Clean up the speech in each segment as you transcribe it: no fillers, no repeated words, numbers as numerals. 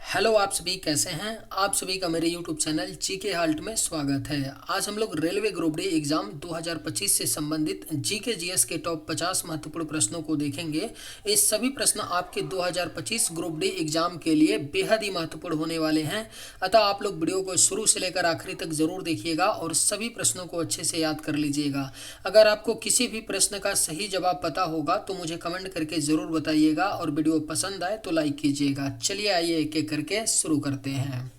Hello, आप सभी कैसे हैं। आप सभी का मेरे यूट्यूब चैनल जीके हाल्ट में स्वागत है। आज हम लोग रेलवे ग्रुप डी एग्जाम 2025 से संबंधित जीके जीएस के टॉप 50 महत्वपूर्ण प्रश्नों को देखेंगे। ये सभी प्रश्न आपके 2025 ग्रुप डी एग्जाम के लिए बेहद ही महत्वपूर्ण होने वाले हैं। अतः आप लोग वीडियो को शुरू से लेकर आखिरी तक जरूर देखिएगा और सभी प्रश्नों को अच्छे से याद कर लीजिएगा। अगर आपको किसी भी प्रश्न का सही जवाब पता होगा तो मुझे कमेंट करके जरूर बताइएगा और वीडियो पसंद आए तो लाइक कीजिएगा। चलिए आइए एक एक करके शुरू करते हैं।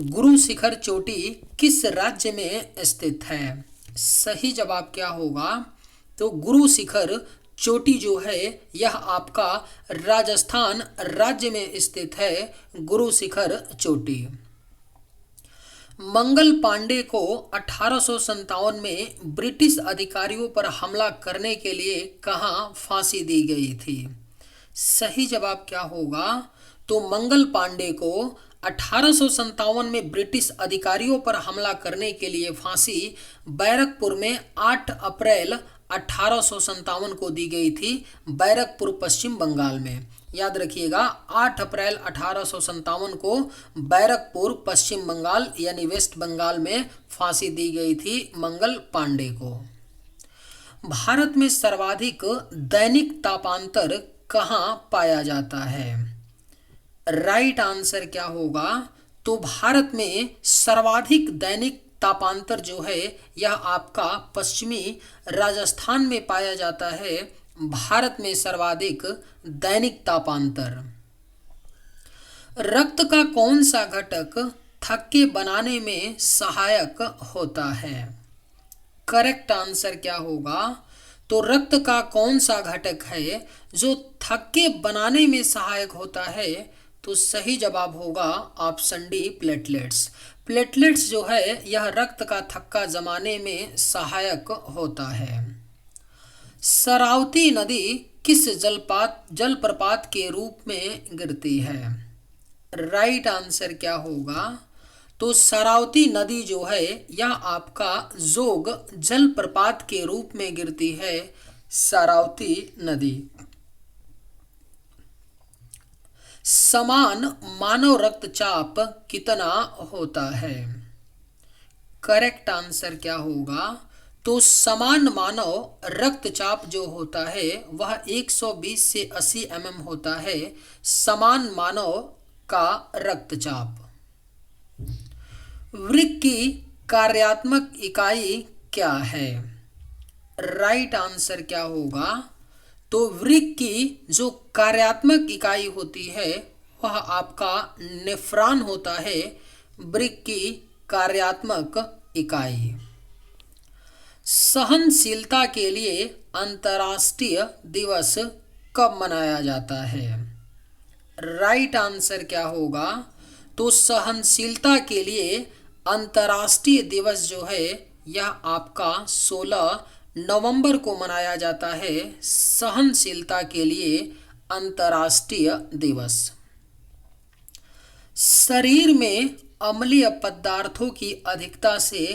गुरु शिखर चोटी किस राज्य में स्थित है? सही जवाब क्या होगा? तो गुरु शिखर चोटी जो है यह आपका राजस्थान राज्य में स्थित है। गुरु शिखर चोटी। मंगल पांडे को 1857 में ब्रिटिश अधिकारियों पर हमला करने के लिए कहाँ फांसी दी गई थी? सही जवाब क्या होगा? तो मंगल पांडे को 1857 में ब्रिटिश अधिकारियों पर हमला करने के लिए फांसी बैरकपुर में 8 अप्रैल 1857 को दी गई थी। बैरकपुर पश्चिम बंगाल में। याद रखिएगा, 8 अप्रैल 1857 को बैरकपुर पश्चिम बंगाल यानी वेस्ट बंगाल में फांसी दी गई थी मंगल पांडे को। भारत में सर्वाधिक दैनिक तापांतर कहाँ पाया जाता है? राइट आंसर क्या होगा? तो भारत में सर्वाधिक दैनिक तापांतर जो है यह आपका पश्चिमी राजस्थान में पाया जाता है। भारत में सर्वाधिक दैनिक तापांतर। रक्त का कौन सा घटक थक्के बनाने में सहायक होता है? करेक्ट आंसर क्या होगा? तो रक्त का कौन सा घटक है जो थक्के बनाने में सहायक होता है? तो सही जवाब होगा ऑप्शन डी, प्लेटलेट्स। प्लेटलेट्स जो है यह रक्त का थक्का जमाने में सहायक होता है। शरावती नदी किस जलप्रपात के रूप में गिरती है? राइट आंसर क्या होगा? तो शरावती नदी जो है यह आपका जोग जलप्रपात के रूप में गिरती है। शरावती नदी। समान मानव रक्तचाप कितना होता है? करेक्ट आंसर क्या होगा? तो समान मानव रक्तचाप जो होता है वह 120 से 80 mm होता है। समान मानव का रक्तचाप। वृक्क की कार्यात्मक इकाई क्या है? राइट आंसर क्या होगा? तो वृक्क की जो कार्यात्मक इकाई होती है वह आपका नेफ्रॉन होता है। वृक्क की कार्यात्मक इकाई। सहनशीलता के लिए अंतर्राष्ट्रीय दिवस कब मनाया जाता है? राइट आंसर क्या होगा? तो सहनशीलता के लिए अंतर्राष्ट्रीय दिवस जो है यह आपका 16 नवंबर को मनाया जाता है। सहनशीलता के लिए अंतर्राष्ट्रीय दिवस। शरीर में अम्लीय पदार्थों की अधिकता से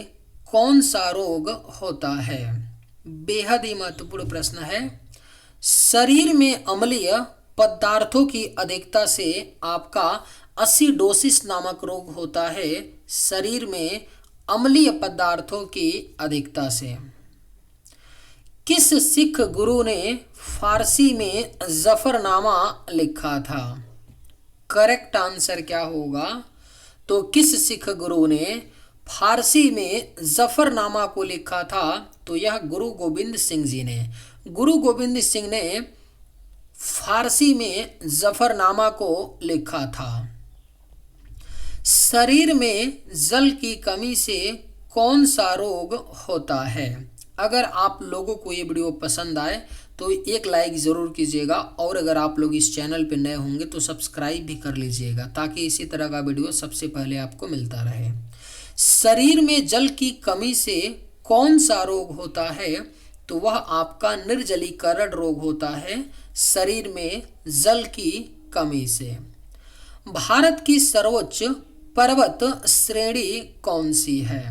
कौन सा रोग होता है? बेहद ही महत्वपूर्ण प्रश्न है। शरीर में अम्लीय पदार्थों की अधिकता से आपका एसिडोसिस नामक रोग होता है। शरीर में अम्लीय पदार्थों की अधिकता से। किस सिख गुरु ने फारसी में जफरनामा लिखा था? करेक्ट आंसर क्या होगा? तो किस सिख गुरु ने फारसी में जफरनामा को लिखा था? तो यह गुरु गोविंद सिंह जी ने। गुरु गोविंद सिंह ने फारसी में जफरनामा को लिखा था। शरीर में जल की कमी से कौन सा रोग होता है? अगर आप लोगों को ये वीडियो पसंद आए तो एक लाइक ज़रूर कीजिएगा और अगर आप लोग इस चैनल पर नए होंगे तो सब्सक्राइब भी कर लीजिएगा ताकि इसी तरह का वीडियो सबसे पहले आपको मिलता रहे। शरीर में जल की कमी से कौन सा रोग होता है? तो वह आपका निर्जलीकरण रोग होता है। शरीर में जल की कमी से। भारत की सर्वोच्च पर्वत श्रेणी कौन सी है?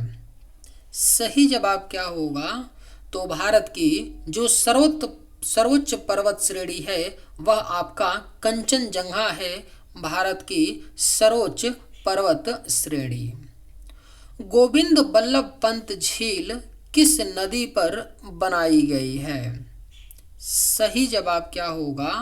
सही जवाब क्या होगा? तो भारत की जो सर्वोच्च पर्वत श्रेणी है वह आपका कंचनजंगा है। भारत की सर्वोच्च पर्वत श्रेणी। गोविंद बल्लभ पंत झील किस नदी पर बनाई गई है? सही जवाब क्या होगा?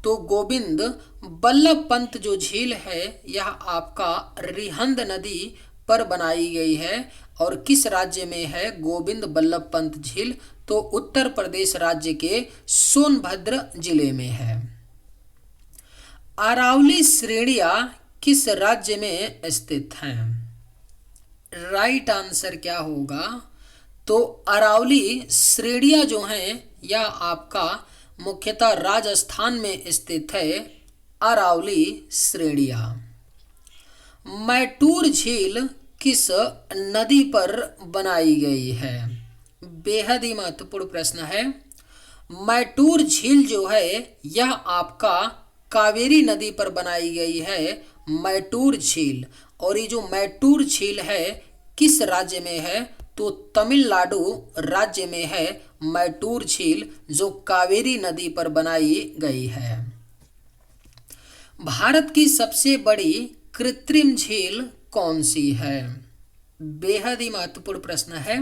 तो गोविंद बल्लभ पंत जो झील है यह आपका रिहंद नदी पर बनाई गई है। और किस राज्य में है गोविंद बल्लभ पंत झील? तो उत्तर प्रदेश राज्य के सोनभद्र जिले में है। अरावली श्रेणियां किस राज्य में स्थित हैं? राइट आंसर क्या होगा? तो अरावली श्रेणियां जो हैं यह आपका मुख्यतः राजस्थान में स्थित है। अरावली श्रेणियां। मैटूर झील किस नदी पर बनाई गई है? बेहद ही महत्वपूर्ण प्रश्न है। मैटूर झील जो है यह आपका कावेरी नदी पर बनाई गई है। मैटूर झील। और ये जो मैटूर झील है किस राज्य में है? तो तमिलनाडु राज्य में है मैटूर झील, जो कावेरी नदी पर बनाई गई है। भारत की सबसे बड़ी कृत्रिम झील कौन सी है? बेहद ही महत्वपूर्ण प्रश्न है।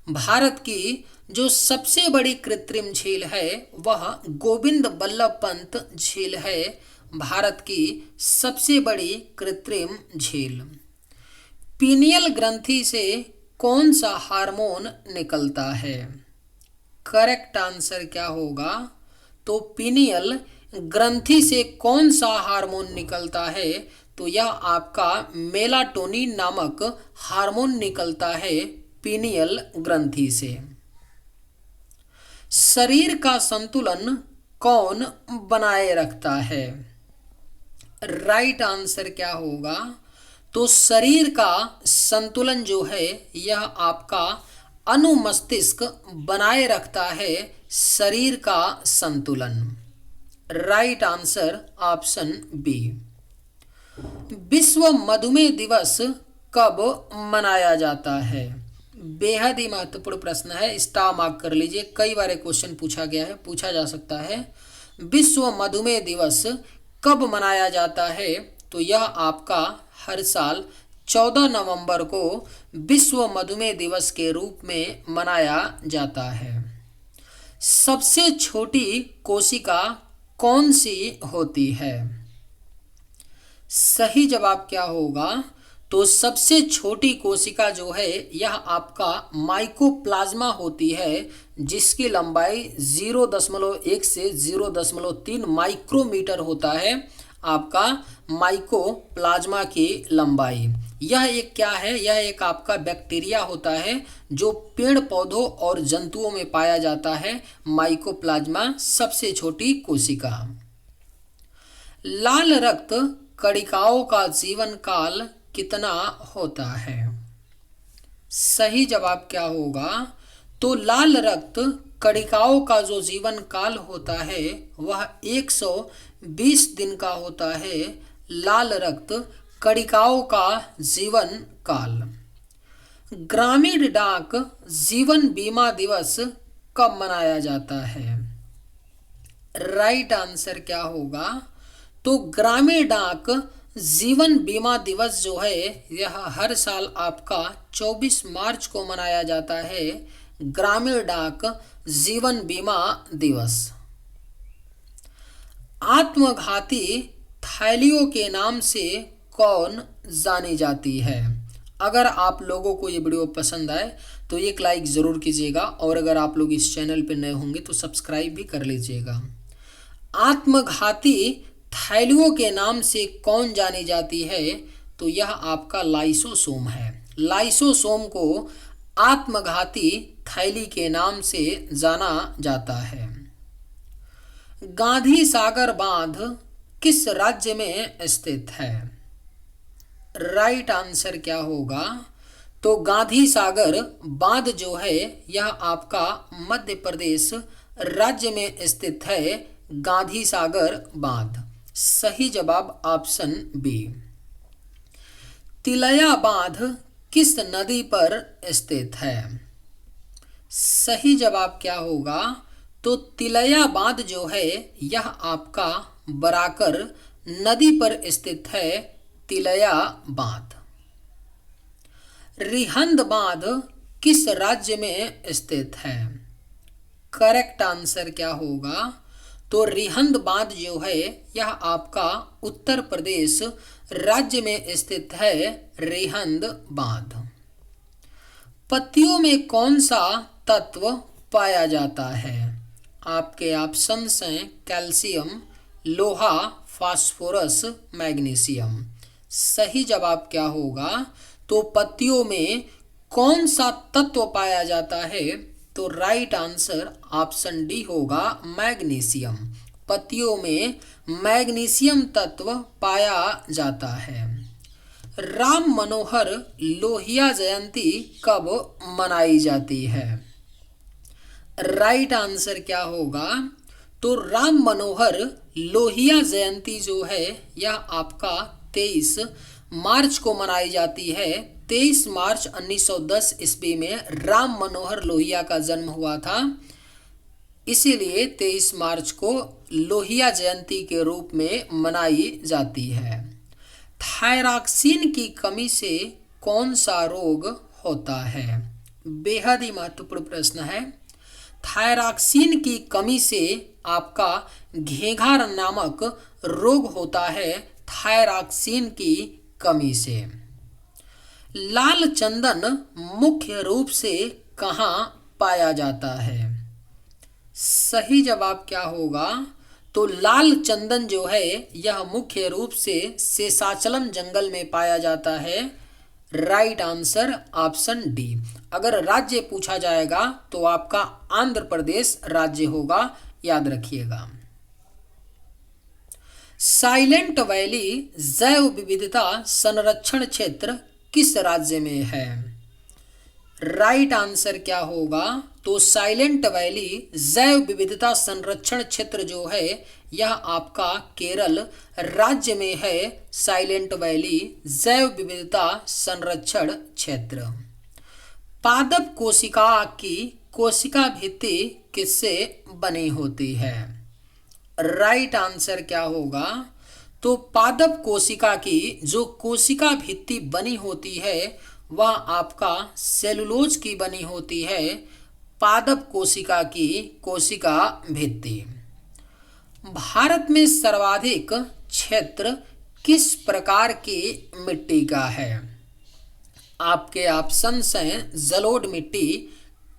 भारत की जो सबसे बड़ी कृत्रिम झील है वह गोविंद बल्लभ पंत झील है। भारत की सबसे बड़ी कृत्रिम झील। पीनियल ग्रंथि से कौन सा हार्मोन निकलता है? करेक्ट आंसर क्या होगा? तो पीनियल ग्रंथि से कौन सा हार्मोन निकलता है? तो यह आपका मेलाटोनिन नामक हार्मोन निकलता है पीनियल ग्रंथि से। शरीर का संतुलन कौन बनाए रखता है? राइट आंसर क्या होगा? तो शरीर का संतुलन जो है यह आपका अनुमस्तिष्क बनाए रखता है शरीर का संतुलन। Right answer option B. विश्व मधुमेह दिवस कब मनाया जाता है? बेहद ही महत्वपूर्ण प्रश्न है, स्टार मार्क कर लीजिए। कई बार क्वेश्चन पूछा गया है, पूछा जा सकता है। विश्व मधुमेह दिवस कब मनाया जाता है? तो यह आपका हर साल 14 नवंबर को विश्व मधुमेह दिवस के रूप में मनाया जाता है। सबसे छोटी कोशिका कौन सी होती है? सही जवाब क्या होगा? तो सबसे छोटी कोशिका जो है यह आपका माइकोप्लाज्मा होती है, जिसकी लंबाई 0.1 से 0.3 माइक्रोमीटर होता है आपका माइकोप्लाज्मा की लंबाई। यह एक क्या है? यह एक आपका बैक्टीरिया होता है जो पेड़ पौधों और जंतुओं में पाया जाता है। माइकोप्लाज्मा सबसे छोटी कोशिका। लाल रक्त कणिकाओं का जीवन काल कितना होता है? सही जवाब क्या होगा? तो लाल रक्त कणिकाओं का जो जीवन काल होता है वह 120 दिन का होता है। लाल रक्त कणिकाओं का जीवन काल। ग्रामीण डाक जीवन बीमा दिवस कब मनाया जाता है? राइट आंसर क्या होगा? तो ग्रामीण डाक जीवन बीमा दिवस जो है यह हर साल आपका 24 मार्च को मनाया जाता है। ग्रामीण डाक जीवन बीमा दिवस। आत्मघाती थैलियों के नाम से कौन जानी जाती है? अगर आप लोगों को ये वीडियो पसंद आए तो एक लाइक ज़रूर कीजिएगा, और अगर आप लोग इस चैनल पर नए होंगे तो सब्सक्राइब भी कर लीजिएगा। आत्मघाती थैलियों के नाम से कौन जानी जाती है? तो यह आपका लाइसोसोम है। लाइसोसोम को आत्मघाती थैली के नाम से जाना जाता है। गांधी सागर बांध किस राज्य में स्थित है? राइट आंसर क्या होगा? तो गांधी सागर बांध जो है यह आपका मध्य प्रदेश राज्य में स्थित है। गांधी सागर बांध। सही जवाब ऑप्शन बी। तिलैया बांध किस नदी पर स्थित है? सही जवाब क्या होगा? तो तिलैया बांध जो है यह आपका बराकर नदी पर स्थित है तिलया बांध। रिहंद बांध किस राज्य में स्थित है? करेक्ट आंसर क्या होगा? तो रिहंद बांध जो है यह आपका उत्तर प्रदेश राज्य में स्थित है, रिहंद बांध। पत्तियों में कौन सा तत्व पाया जाता है? आपके ऑप्शंस हैं कैल्शियम, लोहा, फास्फोरस, मैग्नीशियम। सही जवाब क्या होगा? तो पत्तियों में कौन सा तत्व पाया जाता है? तो राइट आंसर ऑप्शन डी होगा, मैग्नीशियम। पत्तियों में मैग्नीशियम तत्व पाया जाता है। राम मनोहर लोहिया जयंती कब मनाई जाती है? राइट आंसर क्या होगा? तो राम मनोहर लोहिया जयंती जो है यह आपका 23 मार्च को मनाई जाती है। 23 मार्च 1910 ईस्वी में राम मनोहर लोहिया का जन्म हुआ था, इसीलिए 23 मार्च को लोहिया जयंती के रूप में मनाई जाती है। थायरॉक्सिन की कमी से कौन सा रोग होता है? बेहद ही महत्वपूर्ण प्रश्न है। थायरॉक्सिन की कमी से आपका घेंघा नामक रोग होता है, थायरॉक्सिन की कमी से। लाल चंदन मुख्य रूप से कहाँ पाया जाता है? सही जवाब क्या होगा? तो लाल चंदन जो है यह मुख्य रूप से शेषाचलम जंगल में पाया जाता है। Right answer option D. अगर राज्य पूछा जाएगा तो आपका आंध्र प्रदेश राज्य होगा, याद रखिएगा। साइलेंट वैली जैव विविधता संरक्षण क्षेत्र किस राज्य में है? राइट आंसर क्या होगा? तो साइलेंट वैली जैव विविधता संरक्षण क्षेत्र जो है यह आपका केरल राज्य में है। साइलेंट वैली जैव विविधता संरक्षण क्षेत्र। पादप कोशिका की कोशिका भित्ति किससे बनी होती है? राइट आंसर क्या होगा? तो पादप कोशिका की जो कोशिका भित्ति बनी होती है वह आपका सेलुलोज की बनी होती है। पादप कोशिका की कोशिका भित्ति। भारत में सर्वाधिक क्षेत्र किस प्रकार की मिट्टी का है? आपके ऑप्शंस हैं जलोढ़ मिट्टी,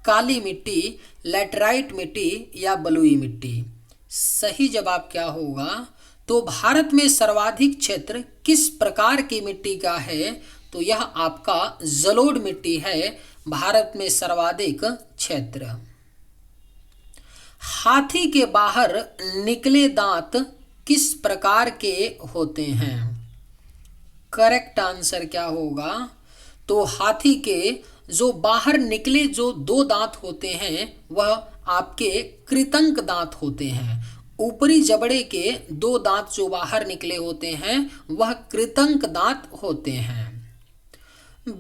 काली मिट्टी, लैटराइट मिट्टी या बलुई मिट्टी। सही जवाब क्या होगा? तो भारत में सर्वाधिक क्षेत्र किस प्रकार की मिट्टी का है? तो यह आपका जलोढ़ मिट्टी है, भारत में सर्वाधिक क्षेत्र। हाथी के बाहर निकले दांत किस प्रकार के होते हैं? करेक्ट आंसर क्या होगा? तो हाथी के जो बाहर निकले जो 2 दांत होते हैं वह आपके कृतंक दांत होते हैं। ऊपरी जबड़े के 2 दांत जो बाहर निकले होते हैं वह कृतंक दांत होते हैं।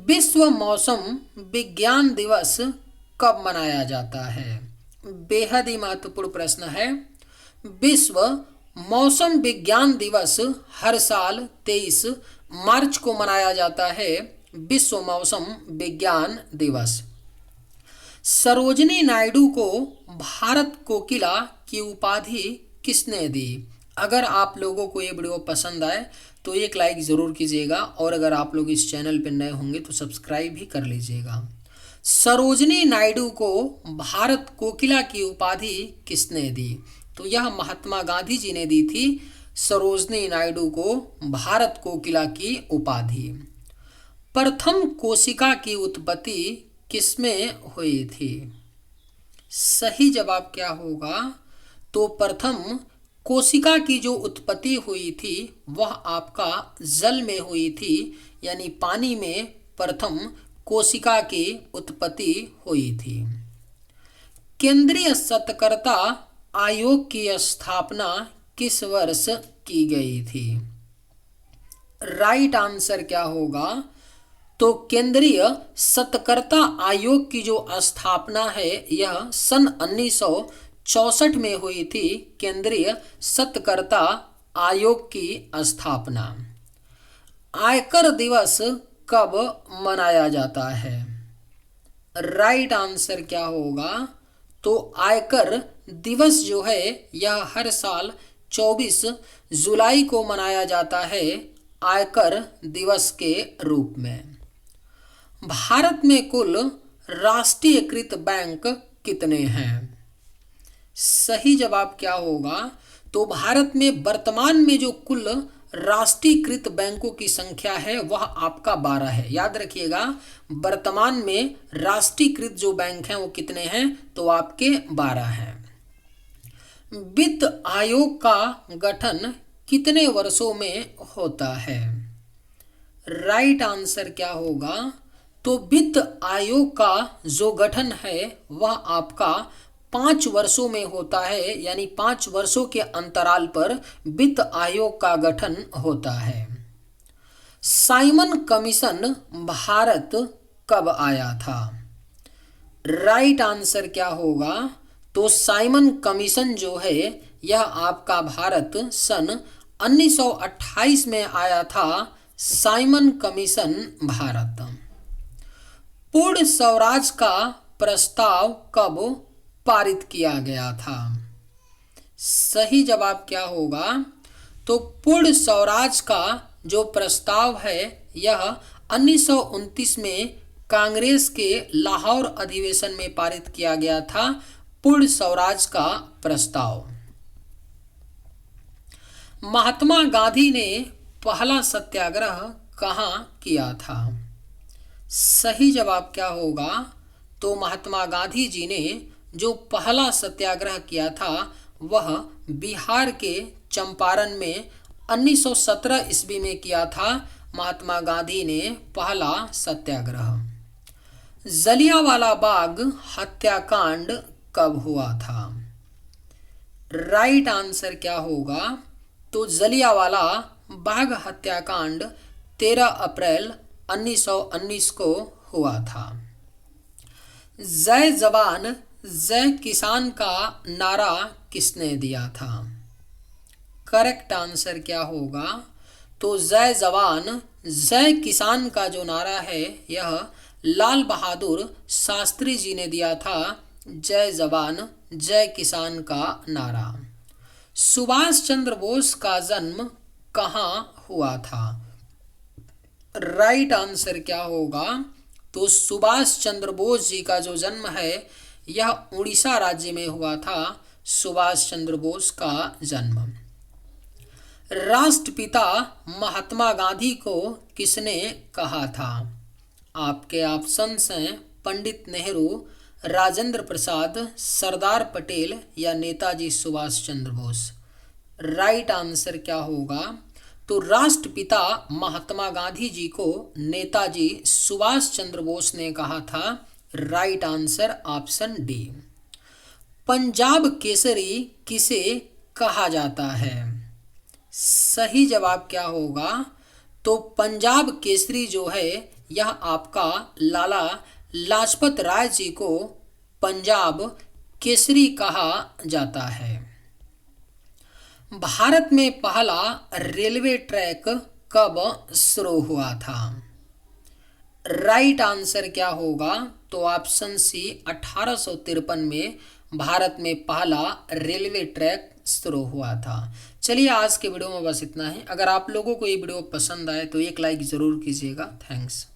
विश्व मौसम विज्ञान दिवस कब मनाया जाता है? बेहद ही महत्वपूर्ण प्रश्न है। विश्व मौसम विज्ञान दिवस हर साल 23 मार्च को मनाया जाता है, विश्व मौसम विज्ञान दिवस। सरोजिनी नायडू को भारत कोकिला की उपाधि किसने दी? अगर आप लोगों को ये वीडियो पसंद आए तो एक लाइक ज़रूर कीजिएगा और अगर आप लोग इस चैनल पर नए होंगे तो सब्सक्राइब भी कर लीजिएगा। सरोजिनी नायडू को भारत कोकिला की उपाधि किसने दी? तो यह महात्मा गांधी जी ने दी थी सरोजिनी नायडू को भारत कोकिला की उपाधि। प्रथम कोशिका की उत्पत्ति किसमें हुई थी? सही जवाब क्या होगा? तो प्रथम कोशिका की जो उत्पत्ति हुई थी वह आपका जल में हुई थी, यानी पानी में प्रथम कोशिका की उत्पत्ति हुई थी। केंद्रीय शतकर्ता आयोग की स्थापना किस वर्ष की गई थी? राइट आंसर क्या होगा? तो केंद्रीय शतकर्ता आयोग की जो स्थापना है यह सन 1964 में हुई थी। केंद्रीय शतकर्ता आयोग की स्थापना। आयकर दिवस कब मनाया जाता है? राइट आंसर क्या होगा? तो आयकर दिवस जो है यह हर साल 24 जुलाई को मनाया जाता है आयकर दिवस के रूप में। भारत में कुल राष्ट्रीयकृत बैंक कितने हैं? सही जवाब क्या होगा? तो भारत में वर्तमान में जो कुल राष्ट्रीयकृत बैंकों की संख्या है वह आपका 12 है। याद रखिएगा, वर्तमान में राष्ट्रीयकृत जो बैंक हैं वो कितने हैं? तो आपके 12 हैं। वित्त आयोग का गठन कितने वर्षों में होता है? राइट आंसर क्या होगा? तो वित्त आयोग का जो गठन है वह आपका 5 वर्षों में होता है, यानी 5 वर्षों के अंतराल पर वित्त आयोग का गठन होता है। साइमन कमीशन भारत कब आया था? राइट आंसर क्या होगा? तो साइमन कमीशन जो है यह आपका भारत सन 1928 में आया था। Simon commission Bharat. पूर्ण स्वराज का प्रस्ताव कब पारित किया गया था? सही जवाब क्या होगा? तो पूर्ण स्वराज का जो प्रस्ताव है यह 1929 में कांग्रेस के लाहौर अधिवेशन में पारित किया गया था। पूर्ण स्वराज का प्रस्ताव। महात्मा गांधी ने पहला सत्याग्रह कहाँ किया था? सही जवाब क्या होगा? तो महात्मा गांधी जी ने जो पहला सत्याग्रह किया था वह बिहार के चंपारण में 1917 ईस्वी में किया था। महात्मा गांधी ने पहला सत्याग्रह। जलियांवाला बाग हत्याकांड कब हुआ था? राइट आंसर क्या होगा? तो जलियांवाला बाग हत्याकांड 13 अप्रैल 1919 को हुआ था। जय जवान जय किसान का नारा किसने दिया था? करेक्ट आंसर क्या होगा? तो जय जवान जय किसान का जो नारा है यह लाल बहादुर शास्त्री जी ने दिया था। जय जवान जय किसान का नारा। सुभाष चंद्र बोस का जन्म कहाँ हुआ था? राइट आंसर क्या होगा? तो सुभाष चंद्र बोस जी का जो जन्म है यह उड़ीसा राज्य में हुआ था। सुभाष चंद्र बोस का जन्म। राष्ट्रपिता महात्मा गांधी को किसने कहा था? आपके ऑप्शंस हैं पंडित नेहरू, राजेंद्र प्रसाद, सरदार पटेल या नेताजी सुभाष चंद्र बोस। राइट आंसर क्या होगा? तो राष्ट्रपिता महात्मा गांधी जी को नेताजी सुभाष चंद्र बोस ने कहा था। Right answer option D. Punjab Kesari किसे कहा जाता है? सही जवाब क्या होगा? तो पंजाब केसरी जो है यह आपका लाला लाजपत राय जी को पंजाब केसरी कहा जाता है। भारत में पहला रेलवे ट्रैक कब शुरू हुआ था? राइट आंसर क्या होगा? तो ऑप्शन सी 1853 में भारत में पहला रेलवे ट्रैक शुरू हुआ था। चलिए आज के वीडियो में बस इतना ही। अगर आप लोगों को ये वीडियो पसंद आए तो एक लाइक ज़रूर कीजिएगा। थैंक्स।